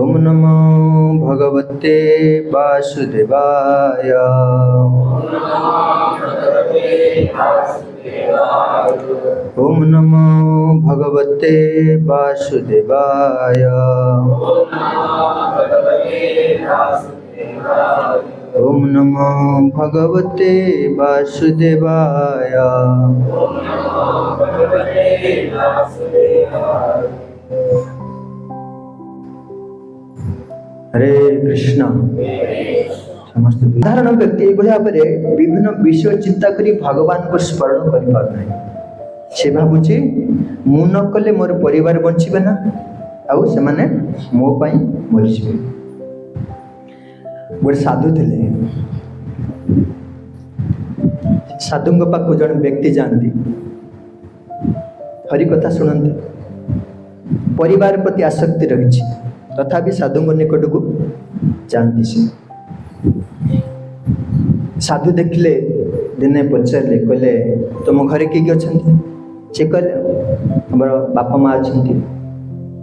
ओम नमो भगवते वासुदेवाय। ओम नमो भगवते वासुदेवाय। ओम नमो भगवते वासुदेवाय। हरे कृष्ण। समस्त साधारण व्यक्ति ये भाव में विभिन्न विषय चिंता करी भगवान को स्मरण कर पार से भावुची मु न कले मोर परिवार बंचबे ना आउ से माने मो पई मरि जिवे। गोटे साधु थे, साधु पाक जन व्यक्ति जाती हरि कथा शुणती, परिवार प्रति आसक्ति रही तथापि साधु निकट को जाती से साधु देखले दिने पचारे कहले तुम घरे किए किए अच्छा सी कहले आम बापा माँ अच्छा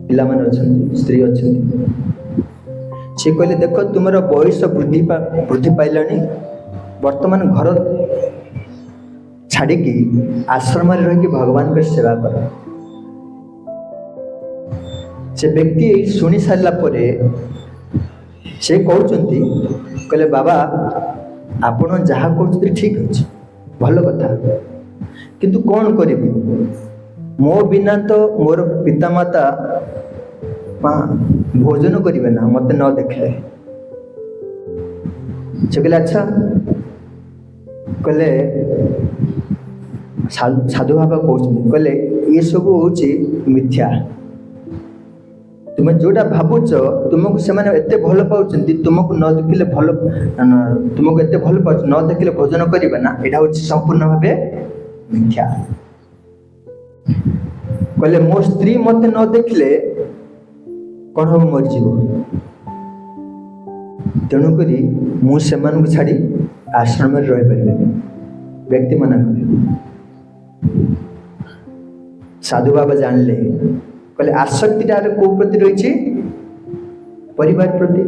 पिला माने अच्छा स्त्री अच्छा सी कहले देख तुम बयस वृद्धि पाइला वर्तमान घर छाड़ी आश्रम रही भगवान को सेवा कर। से व्यक्ति शुणी सारा से कहते कहले बाबा आपण जहाँ कहते ठीक अच्छे भल कथा किंतु कौन करी मो बिना तो मोर पिता माता भोजन करेंगे ना मत न देखले। से कहले अच्छा कहले साधु बाबा कहते कहले ये सब हूँ मिथ्या तुम जोटा भावुच तुमको से एत भल पाँच तुमको न देखिले भल तुमको एत भल पाँच न देखिले भोजन करेंगे ना यहाँ हूँ संपूर्ण भाव मिथ्या। कहले मो स्त्री मत न देखले कौन हम मरीज तेणुक मुझे छाड़ी आश्रम में रही पारे व्यक्ति मान। साधु बाबा जानले कहले आसक्ति कौ प्रति रही परिवार प्रति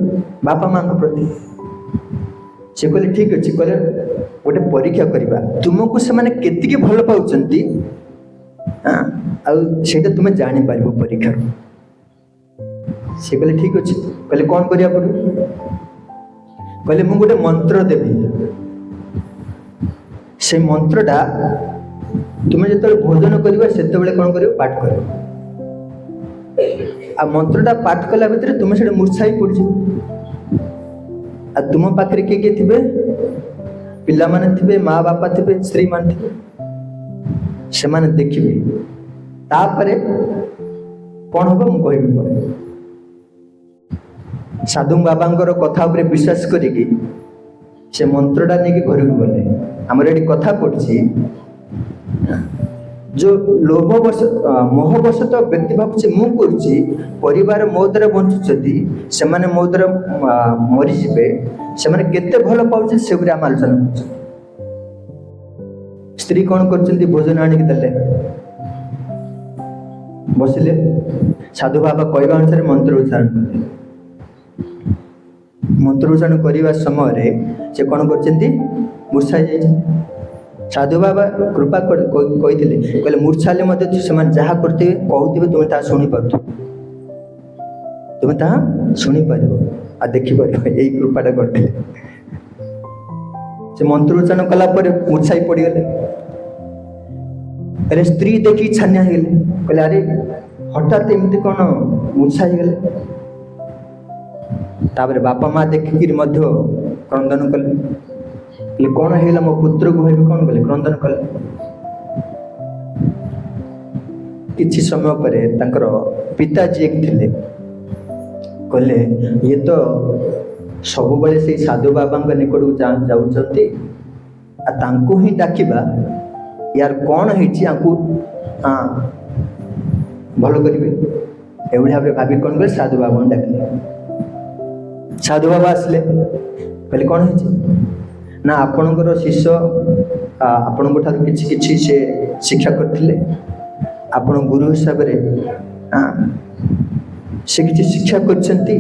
बापा माँ प्रति। से कहले ठीक अच्छे कहले गोटे परीक्षा करवा तुमको से केतिकी भल पाँच आटा तुम्हें जापर परीक्षा। से कहले ठीक अच्छे कहले कौन करिया पड़े कहले मु गोटे मंत्र देवी से मंत्रटा तुम्हें जो भोजन करवा से कौन कर पाठ कर आ मंत्रटा पाठ कला भितर तुम्हें से मूर्छा ही पड़ आ तुम पाखे किए किए थे पिला माने थे माँ बापा थे स्त्री मान थे से माने देखिए तापरे कौन हम मुझे कहबी पर साधु बाबा कथा उपरे विश्वास करिकी से मंत्रटा नहीं घर को गले आमर ये कथा पड़ी जो लोभवश मोहवशत व्यक्ति भावुचे मु करुच्ची परिवार मो द्वारा बंचुंट से मो द्वारा मरीजे से केते भल पाँच से आम आलोचना कर। स्त्री कौन कर भोजन आणिक देले बसिले साधु बाबा कहवा अनुसार मंत्र उच्चारण कले मंत्र उच्चारण करने समय से कौन कर मूर्छा जाइए। साधु बाबा कृपा कहते कहले मूर्छा से जहाँ करते कहते तुम्हें ता शुणी पार तुम्हें ता शुणी पार आ देखिपार यही कृपाटा करते से मंत्र उच्चारण कला मूर्छा ही पड़गले। अरे स्त्री देखी छानिया हो गले कहले अरे हठात एमती कौन मूर्छा हो गले। तापर बापा माँ देखिक क्रंदन कले कौन है मो पुत्र को भाई कौन कले क्रंदन कले। किछि समय पर पिताजी एक थे कहले ये तो सब बड़े से साधु बाबा निकट को जाऊँगी ही डाकिबा यार कौन है भल करेंगे एभली भाव भावी कौन कले साधु बाबा डाकिले। साधु बाबा आसले कहले कौन है ना आपणकर शिष्य आपण किसी से शिक्षा करते आपण गुरु हिसाब से ସେ କିଛି ଶିକ୍ଷା କରିଛନ୍ତି,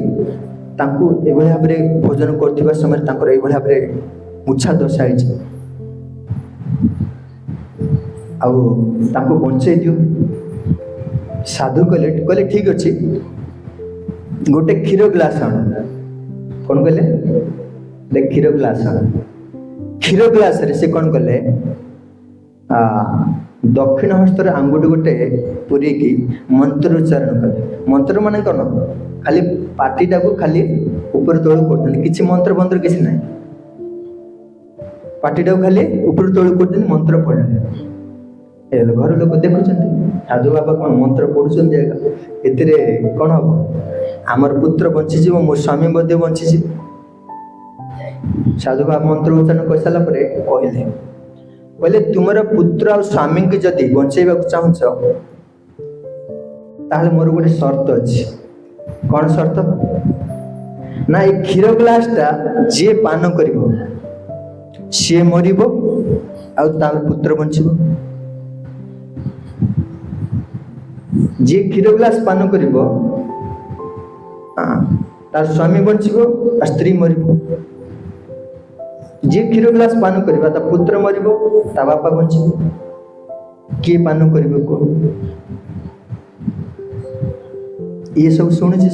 ତାଙ୍କୁ ଏଭଳି ଭାବରେ ଭୋଜନ କରୁଥିବା ସମୟରେ ତାଙ୍କର ଏଭଳି ଭାବରେ ମୂର୍ଚ୍ଛା ଦଶା ହେଇଛି, ଆଉ ତାଙ୍କୁ ବଞ୍ଚେଇ ଦିଅ। ସାଧୁ କହିଲେ ଠିକ ଅଛି, ଗୋଟେ କ୍ଷୀର ଗ୍ଲାସ ଆଣ। କ'ଣ କହିଲେ? କ୍ଷୀର ଗ୍ଲାସ ଆଣ। କ୍ଷୀର ଗ୍ଲାସରେ ସେ କ'ଣ କଲେ, ଦକ୍ଷିଣ ହସ୍ତରେ ଆଙ୍ଗୁଠି ଗୋଟେ ପୁରେଇକି ମନ୍ତ୍ର ଉଚ୍ଚାରଣ କଲେ। ମନ୍ତ୍ର ମାନେ କ'ଣ? ଖାଲି ପାଟିଟାକୁ ଖାଲି ଉପର ତଳକୁ କରୁଛନ୍ତି, କିଛି ମନ୍ତ୍ର ଫନ୍ତ୍ର କିଛି ନାହିଁ। ପାଟିଟାକୁ ଖାଲି ଉପର ତଳକୁ କରୁଛନ୍ତି, ମନ୍ତ୍ର ପଢ଼ିଲେ। ଘର ଲୋକ ଦେଖୁଛନ୍ତି ସାଧୁ ବାବା କ'ଣ ମନ୍ତ୍ର ପଢୁଛନ୍ତି, ଏଥିରେ କ'ଣ ହବ? ଆମର ପୁତ୍ର ବଞ୍ଚିଯିବ, ମୋ ସ୍ୱାମୀ ମଧ୍ୟ ବଞ୍ଚିଯିବ। ସାଧୁ ବାବା ମନ୍ତ୍ର ଉଚ୍ଚାରଣ କରିସାରିଲା ପରେ କହିଲେ ତୁମର ପୁତ୍ର ଆଉ ସ୍ୱାମୀଙ୍କୁ ଯଦି ବଞ୍ଚେଇବାକୁ ଚାହୁଁଛ ତାହେଲେ ମୋର ଗୋଟେ ସର୍ତ୍ତ ଅଛି। କ'ଣ ସର୍ତ୍ତ? ନା ଏ କ୍ଷୀର ଗ୍ଲାସଟା ଯିଏ ପାନ କରିବ ସିଏ ମରିବ, ଆଉ ତାର ପୁତ୍ର ବଞ୍ଚିବ। ଯିଏ କ୍ଷୀର ଗ୍ଲାସ ପାନ କରିବ ତାର ସ୍ୱାମୀ ବଞ୍ଚିବ, ତା ସ୍ତ୍ରୀ ମରିବ। ଯିଏ କ୍ଷୀର ଗ୍ଲାସ ପାନ କରିବ ତା ପୁତ୍ର ମରିବ, ତା ବାପା ବଞ୍ଚିବ। କିଏ ପାନ କରିବ କୁହ? ଇଏ ସବୁ ଶୁଣୁଛି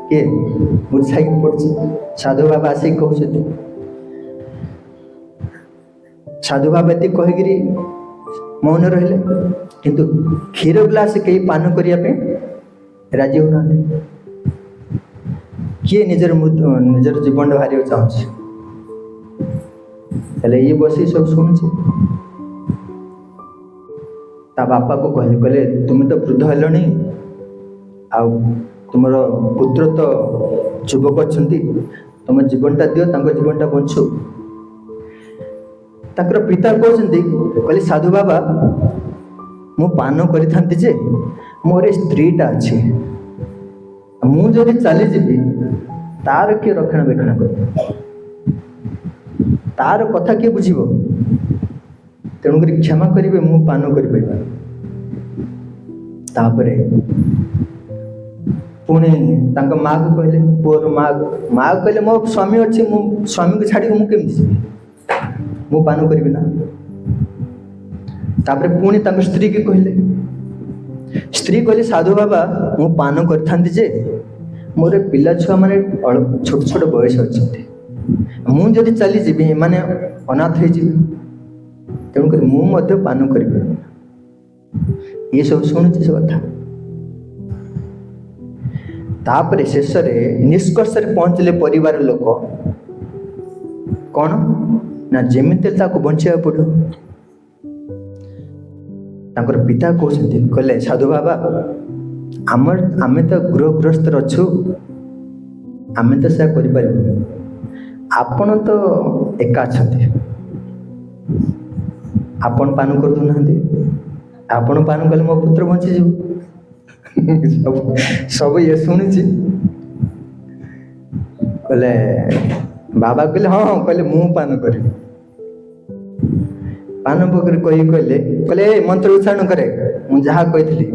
କିଏ? ବୁଝାଇକି ପଡୁଛି। ସାଧୁ ବାବା ଆସିକି କହୁଛନ୍ତି। ସାଧୁ ବାବା ଏତିକି କହିକିରି ମୌନ ରହିଲେ, କିନ୍ତୁ କ୍ଷୀର ଗ୍ଲାସ କେହି ପାନ କରିବା ପାଇଁ ରାଜି ହଉନାହାନ୍ତି। କିଏ ନିଜର ଜୀବନ ହାରିବାକୁ ଚାହୁଁଛି? ହେଲେ ଇଏ ବସି ସବୁ ଶୁଣୁଛି। ତା ବାପାକୁ କହିଲେ ତୁମେ ତ ବୃଦ୍ଧ ହେଲଣି, ଆଉ ତୁମର ପୁତ୍ର ତ ଯୁବକ ଅଛନ୍ତି, ତମ ଜୀବନଟା ଦିଅ, ତାଙ୍କ ଜୀବନଟା ବଞ୍ଚୁ। ତାଙ୍କର ପିତା କହୁଛନ୍ତି, କହିଲେ ସାଧୁ ବାବା ମୁଁ ପାନ କରିଥାନ୍ତି ଯେ ମୋର ଏ ସ୍ତ୍ରୀଟା ଅଛି, ମୁଁ ଯଦି ଚାଲିଯିବି ତାର କିଏ ରକ୍ଷଣାବେକ୍ଷଣ କରିବ? ତାର କଥା କିଏ ବୁଝିବ? ତେଣୁକରି କ୍ଷମା କରିବେ, ମୁଁ ପାନ କରିପାରିବି। ତାପରେ ପୁଣି ତାଙ୍କ ମାଆକୁ କହିଲେ, ପୁଅର ମାଆ କହିଲେ ମୋ ସ୍ୱାମୀ ଅଛି, ମୁଁ ସ୍ୱାମୀକୁ ଛାଡ଼ିକି ମୁଁ କେମିତି ଯିବି? ମୁଁ ପାନ କରିବି ନା। ତାପରେ ପୁଣି ତାଙ୍କ ସ୍ତ୍ରୀକି କହିଲେ। ସ୍ତ୍ରୀ କହିଲେ ସାଧୁ ବାବା ମୁଁ ପାନ କରିଥାନ୍ତି ଯେ ମୋର ପିଲା ଛୁଆ ମାନେ ଛୋଟ ଛୋଟ ବୟସ ଅଛନ୍ତି, ମୁଁ ଯଦି ଚାଲିଯିବି ଏମାନେ ଅନାଥ ହେଇଯିବେ, ତେଣୁକରି ମୁଁ ମଧ୍ୟ ପାନ କରିବି। ଇଏ ସବୁ ଶୁଣୁଛି ସେ କଥା। ତାପରେ ଶେଷରେ ନିଷ୍କର୍ଷରେ ପହଞ୍ଚିଲେ ପରିବାର ଲୋକ। କ'ଣ ନା ଯେମିତି ତାକୁ ବଞ୍ଚେଇବାକୁ ପଡ଼ିବ। ତାଙ୍କର ପିତା କହୁଛନ୍ତି, କହିଲେ ସାଧୁ ବାବା ଆମେ ତ ଗୃହସ୍ଥରେ ଅଛୁ, ଆମେ ତ ସେୟା କରିପାରିବୁନି, ଆପଣ ତ ଏକା ଅଛନ୍ତି, ଆପଣ ପାନ କରିଦଉନାହାନ୍ତି, ଆପଣ ପାନ କଲେ ମୋ ପୁତ୍ର ବଞ୍ଚିଯିବ। ସବୁ ଇଏ ଶୁଣିଛି। କହିଲେ ବାବା କହିଲେ ହଁ କହିଲେ ମୁଁ ପାନ କରିବି। ପାନ ପକରି କହିଲେ ମନ୍ତ୍ର ଉଚ୍ଚାରଣ କରେ, ମୁଁ ଯାହା କହିଥିଲି।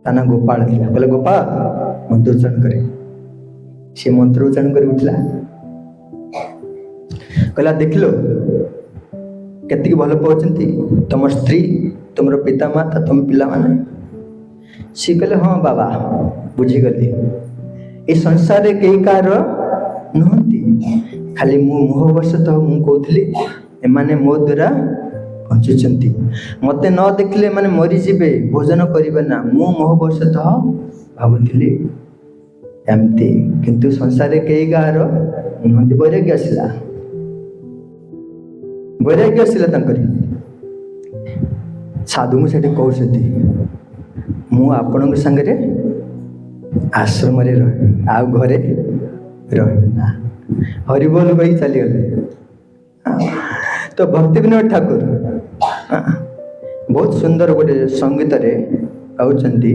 ତା ନା ଗୋପାଳ ଥିଲା। କହିଲେ ଗୋପାଳ ମନ୍ତ୍ର ଉଚ୍ଚାରଣ କରେ। ସେ ମନ୍ତ୍ର ଉଚ୍ଚାରଣ କରି ଉଠିଲା। କହିଲା ଦେଖିଲ କେତିକି ଭଲ ପାଉଛନ୍ତି ତମ ସ୍ତ୍ରୀ, ତମର ପିତା ମାତା, ତମ ପିଲାମାନେ। ସିଏ କହିଲେ ହଁ ବାବା ବୁଝିଗଲି, ଏ ସଂସାରରେ କେହି କାହାର ନୁହନ୍ତି, ଖାଲି ମୁଁ ମୋହବଶତଃ ମୁଁ କହୁଥିଲି ଏମାନେ ମୋ ଦ୍ୱାରା ବଞ୍ଚୁଛନ୍ତି, ମତେ ନ ଦେଖିଲେ ଏମାନେ ମରିଯିବେ, ଭୋଜନ କରିବେ ନା, ମୁଁ ମୋହବଶତଃ ଭାବୁଥିଲି ଏମିତି, କିନ୍ତୁ ସଂସାରରେ କେହି କାହାର ନୁହନ୍ତି। ବୈରାଗ୍ୟ ଆସିଲା ତାଙ୍କରି। ସାଧୁଙ୍କୁ ସେଠି କହୁଛନ୍ତି ମୁଁ ଆପଣଙ୍କ ସାଙ୍ଗରେ ଆଶ୍ରମରେ ରହିବି, ଆଉ ଘରେ ରହିବି ନା। ହରିବୋଲ କହି ଚାଲିଗଲେ। ତ ଭକ୍ତି ବିନୋଦ ଠାକୁର ବହୁତ ସୁନ୍ଦର ଗୋଟେ ସଙ୍ଗୀତରେ ଗାଉଛନ୍ତି,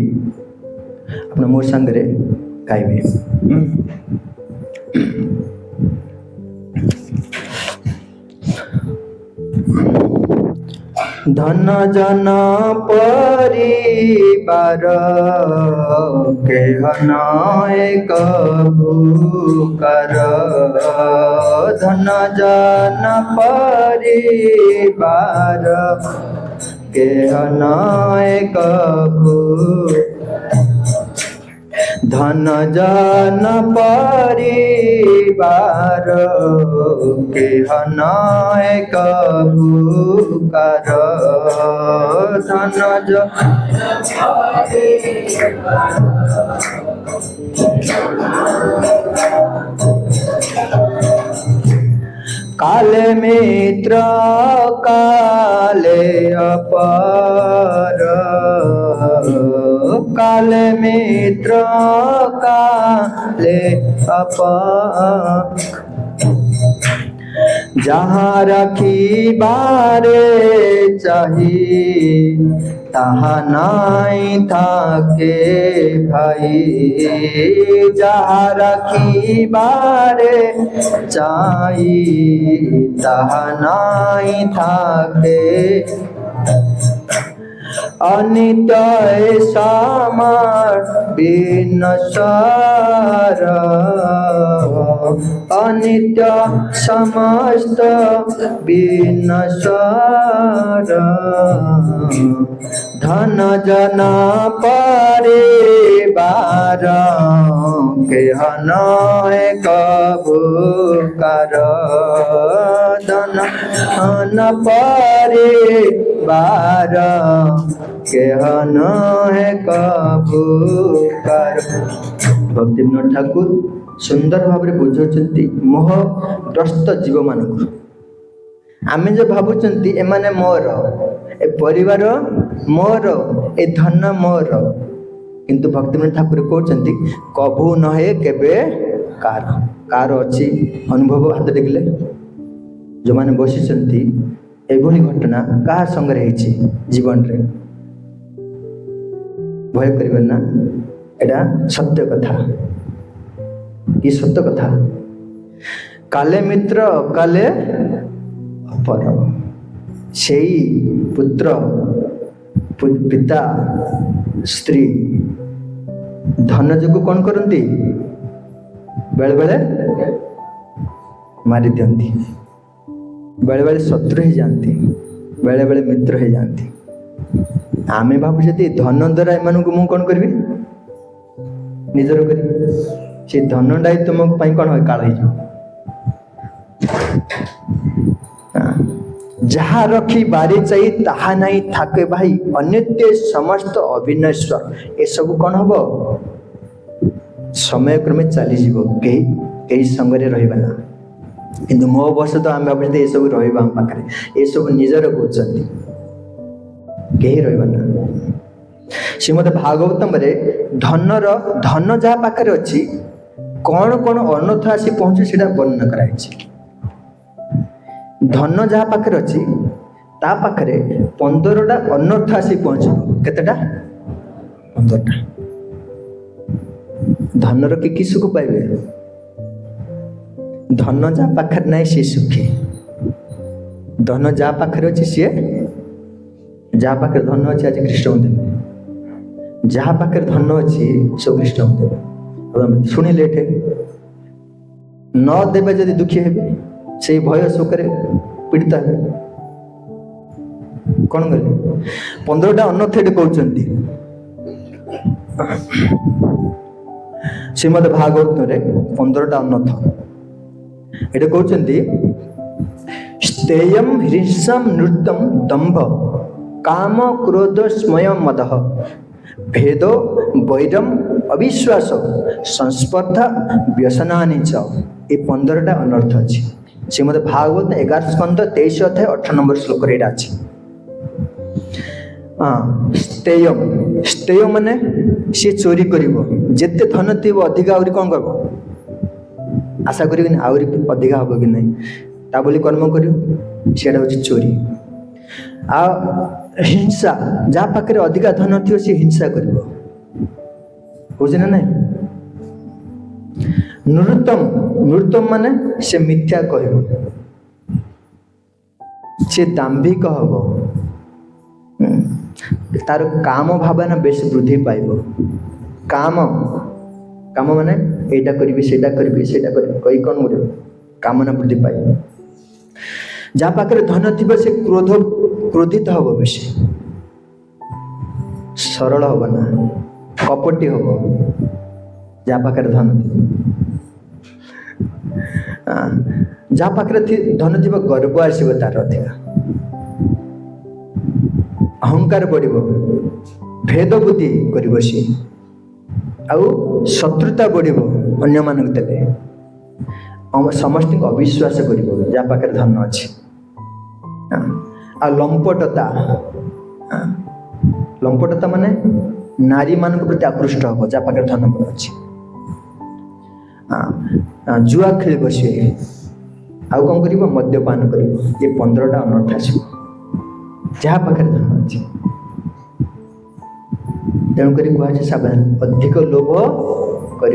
ଆପଣ ମୋ ସାଙ୍ଗରେ ଗାଇବେ। धन जन परिवार केहन एक भूकर। धन जन परिवार केहन एक धन जन परिवार केहन एक भूकर। धन काले मित्र काले अपर। काले मित्र काले अपर। जहाँ रखिबारे चाही ताहा नाई थाके भाई। जहाँ रखिबारे चाही ताहा नाई थाके। अनित्य सामार विनश्वर। अनित्य समस्त विनश्वर। धन जन परिवार केहन एक भूकर। धन परिवार केहन एक भूकर। भक्तिविनोद ठाकुर सुंदर भाव में बुझाउछंती मोहग्रस्त जीव मानक। आमे जो भावुचंती एमाने मोर, ए परिवार मोर, ए धन मोर, किंतु भक्तिविनोद ठाकुर कहते कभू नहे केबे कार। कार अच्छी अनुभव हाथ टेकिले जो मैंने बसी एभली घटना क्या संगे होती जीवन रे भय कर ना। एटा सत्य कथा कि सत्य कथा। काले मित्र काले अपर। से पुत्र पिता स्त्री धन जो कौन करती बेले बेले मारी दियंती, बेले बेले शत्रु हो जाती, बेले बेले मित्र हो जाती। आमे भावुचे धन द्वारा एम को कौन करी निजर करी से धनटा तुम कौन हो काल हो। जहाँ रखी बारी चाहिए ताहा नहीं थाके भाई। अनित्य समस्त अविनश्वर। ये सब कौन हम समय क्रमे चली कई संगे रहा किंतु मो बस तो आम भावे ये सब रहा पाखे ये सब निजर कौन कहीं रहा। श्रीमद भागवतम रे धन जहाँ पाखे अच्छी कौन कौन अनर्थ आसी पहुँचे से वर्णना कराई। धन जहाँ पाखे अच्छी ता पाखे 15टा अनर्थ आसी पहुँच केतेटा 15टा। धनर कि सुख पाइबे। धन जहाँ पाखे ना सी सुखी। धन जहाँ पाखे अच्छी सी जहाँ पाखे धन अच्छी आज कृष्ण देवे। जहाँ पाखे धन अच्छी सब कृष्ण देवे। शुणिले न देवे जदि दुखी हे से भय शोक पीड़ित हे कौन करें। 15टा अनर्थ ये कहते श्रीमद भागवत रे 15टा अनर्थ ये कहते स्तेयम हृषम नृतम दंभ काम क्रोध स्मय मद भेदो वैरम अविश्वास संस्पर्धा व्यसनानि च। ये 15टा अनर्थ अच्छी श्रीमद भागवत 11 स्कंद 23 अध्याय 8 नंबर श्लोक रे अछि। स्तेयम स्तेय माने सी चोरी करिवो जेते धन थिबो अधिक आउरी कोन करबो आशा करिबिन आउरी अधिक हबो कि नै ता बोली कर्म करियो सेडा होची चोरी। आ हिंसा जा पाखरे अधिक धन थियो सी हिंसा करिवो होजे ना नै। नृतम माने से मिथ्या कहब से दाम्भिक हम तार काम भावना बेस वृद्धि पाइब। काम काम माने एटा करी सेटा करी कई कौन गुड़े कामना वृद्धि पाइब। जहाँ पाखे धन थी से क्रोधित हम बेसी, सरल हम ना, कपटी हम जहाँ पाखे धन थी। जहाँ पाखे धन थी गर्व आसब, तार अधिका अहंकार बढ़, भेद बुद्धि कर सी, आउ शत्रुता बढ़ अन्य मानक देले, समस्त अविश्वास कर जहाँ पाखे धन अच्छी। आ लंपटता, लंपटता माने नारी मान प्रति आकृष्ट हम जहाँ पाखे धन अच्छी। जुआ खेल बसे, आउ कौन कर मद्यपान कर, ये 15टा अनर्थ आसो जहाँ पाखे धन अच्छी। तेणुक कहुए सावधान, अधिक लोभ कर।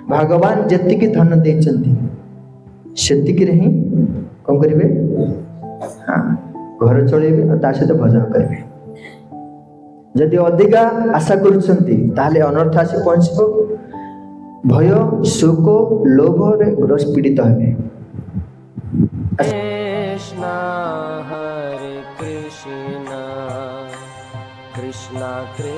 भगवान जी धन देती सेतिक ही कौन करेंगे, हाँ घर चलेबे, ता सहित भजन करेंगे। जदि अधिका आशा करुँचे अनर्थ आसी पहुँचब, भय शोक लोभ रे ग्रस्त पीड़ित हेबे। कृष्णा हरे कृष्णा कृष्णा कृष्णा